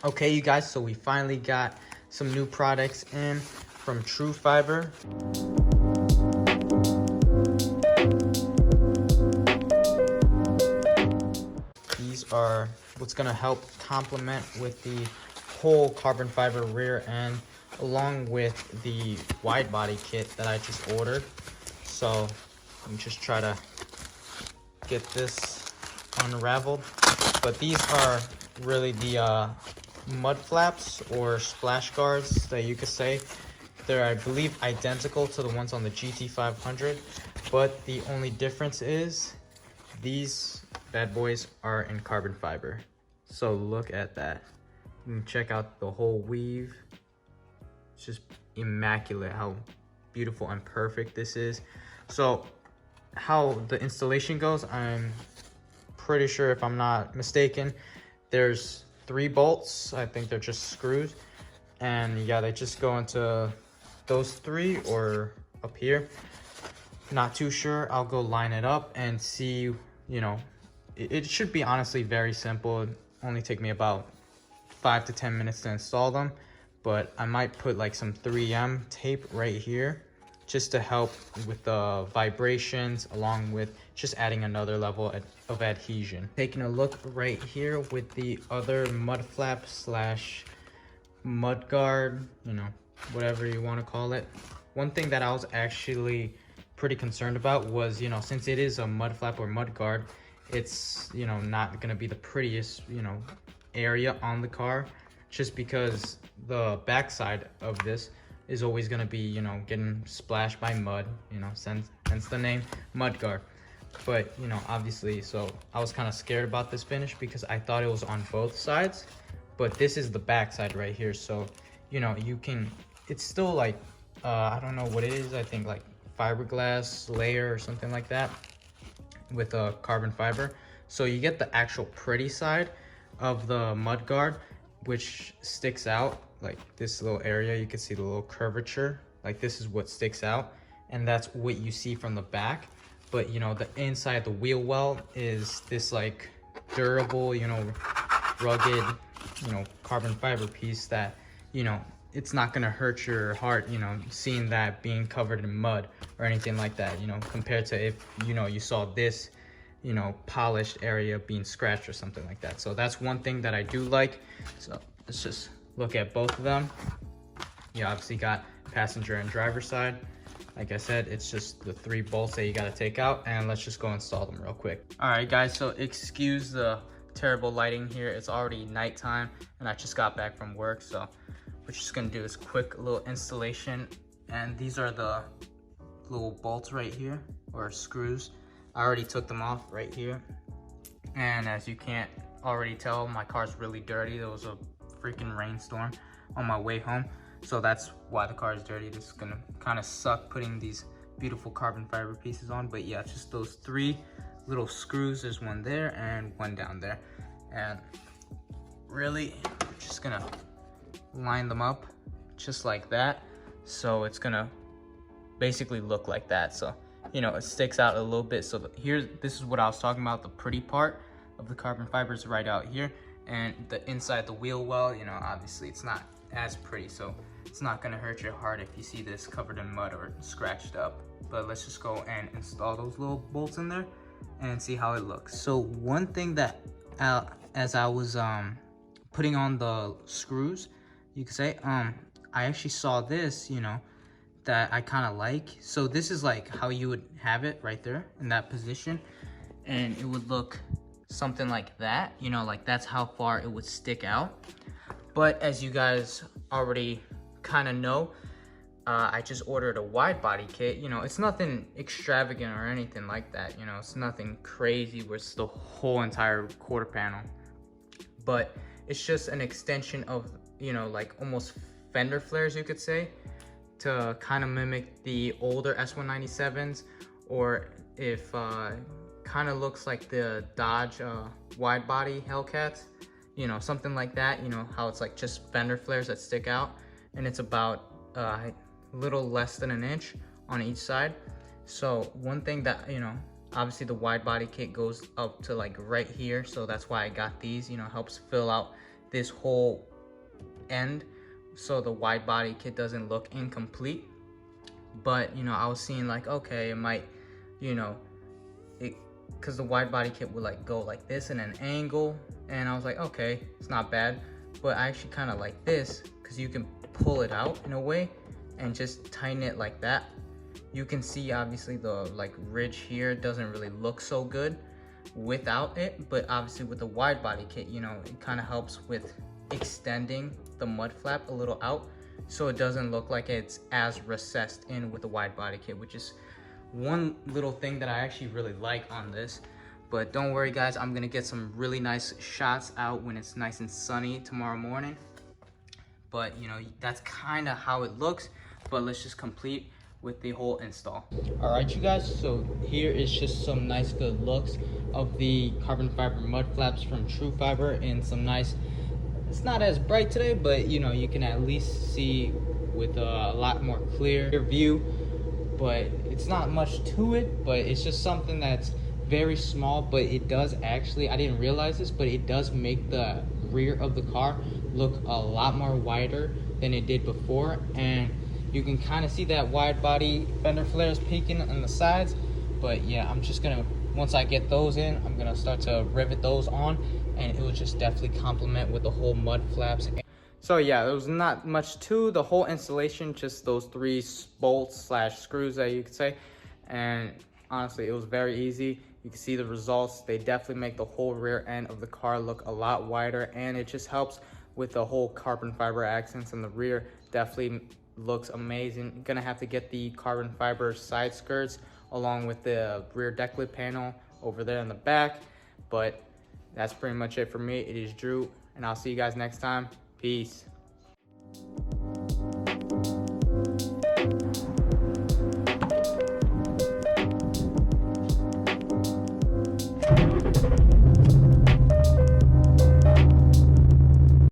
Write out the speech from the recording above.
Okay, you guys, so we finally got some new products in from Trufiber. These are what's gonna help complement with the whole carbon fiber rear end, along with the wide body kit that I just ordered. So let me just try to get this unraveled. But these are really the mud flaps or splash guards that you could say. They're, I believe, identical to the ones on the GT500, but the only difference is these bad boys are in carbon fiber. So look at that. You can check out the whole weave. It's just immaculate how beautiful and perfect this is. So how the installation goes, I'm pretty sure, if I'm not mistaken, there's 3 bolts. I think they're just screws, and yeah, they just go into those 3 or up here. Not too sure. I'll go line it up and see. You know, it should be honestly very simple. It'd only take me about 5 to 10 minutes to install them, but I might put like some 3M tape right here just to help with the vibrations, along with just adding another level of adhesion. Taking a look right here with the other mud flap slash mud guard, you know, whatever you want to call it. One thing that I was actually pretty concerned about was, you know, since it is a mud flap or mud guard, it's, you know, not gonna be the prettiest, you know, area on the car, just because the backside of this is always going to be, you know, getting splashed by mud, you know, hence the name mud guard. But, you know, obviously, so I was kind of scared about this finish because I thought it was on both sides, but this is the backside right here. So, you know, you can, it's still like, I don't know what it is. I think like fiberglass layer or something like that with a carbon fiber. So you get the actual pretty side of the mud guard, which sticks out like this little area. You can see the little curvature, like this is what sticks out, and that's what you see from the back. But you know, the inside, the wheel well, is this like durable, you know, rugged, you know, carbon fiber piece that, you know, it's not gonna hurt your heart, you know, seeing that being covered in mud or anything like that, you know, compared to if, you know, you saw this, you know, polished area being scratched or something like that. So that's one thing that I do like. So let's just look at both of them. You obviously got passenger and driver side. Like I said, it's just the 3 bolts that you got to take out, and let's just go install them real quick. All right, guys, so excuse the terrible lighting here. It's already nighttime and I just got back from work. So we're just gonna do this quick little installation. And these are the little bolts right here, or screws. I already took them off right here, and as you can't already tell, my car's really dirty. There was a freaking rainstorm on my way home, so that's why the car is dirty. This is gonna kind of suck putting these beautiful carbon fiber pieces on, but yeah, just those 3 little screws. There's one there and one down there, and really we're just gonna line them up just like that, so it's gonna basically look like that. So, you know, it sticks out a little bit. So here, this is what I was talking about. The pretty part of the carbon fiber is right out here, and the inside, the wheel well, you know, obviously it's not as pretty, so it's not gonna hurt your heart if you see this covered in mud or scratched up. But let's just go and install those little bolts in there and see how it looks. So one thing that as I was putting on the screws, you could say, I actually saw this, you know, that I kind of like. So this is like how you would have it right there in that position, and it would look something like that, you know, like that's how far it would stick out. But as you guys already kind of know, I just ordered a wide body kit. You know, it's nothing extravagant or anything like that, you know, it's nothing crazy where it's the whole entire quarter panel, but it's just an extension of, you know, like almost fender flares, you could say, to kind of mimic the older S197s, or if kind of looks like the Dodge wide body Hellcats, you know, something like that. You know how it's like just fender flares that stick out, and it's about a little less than an inch on each side. So one thing that, you know, obviously the wide body kit goes up to like right here, so that's why I got these. You know, helps fill out this whole end so the wide body kit doesn't look incomplete. But you know, I was seeing like, okay, it might, you know, because the wide body kit would like go like this in an angle, and I was like, okay, it's not bad. But I actually kind of like this because you can pull it out in a way and just tighten it like that. You can see obviously the like ridge here doesn't really look so good without it, but obviously with the wide body kit, you know, it kind of helps with extending the mud flap a little out so it doesn't look like it's as recessed in with the wide body kit, which is one little thing that I actually really like on this. But don't worry guys, I'm gonna get some really nice shots out when it's nice and sunny tomorrow morning. But you know, that's kind of how it looks, but let's just complete with the whole install. All right, you guys, so here is just some nice good looks of the carbon fiber mud flaps from Trufiber in some nice, it's not as bright today, but you know, you can at least see with a lot more clear view. But it's not much to it, but it's just something that's very small, but it does actually, I didn't realize this, but it does make the rear of the car look a lot more wider than it did before. And you can kind of see that wide body fender flares peeking on the sides. But yeah, I'm just gonna, once I get those in, I'm gonna start to rivet those on, and it will just definitely complement with the whole mud flaps. So yeah, there was not much to the whole installation, just those 3 bolts slash screws that you could say. And honestly, it was very easy. You can see the results. They definitely make the whole rear end of the car look a lot wider, and it just helps with the whole carbon fiber accents in the rear. Definitely looks amazing. You're gonna have to get the carbon fiber side skirts along with the rear decklid panel over there in the back. But that's pretty much it for me. It is Drew, and I'll see you guys next time. Peace.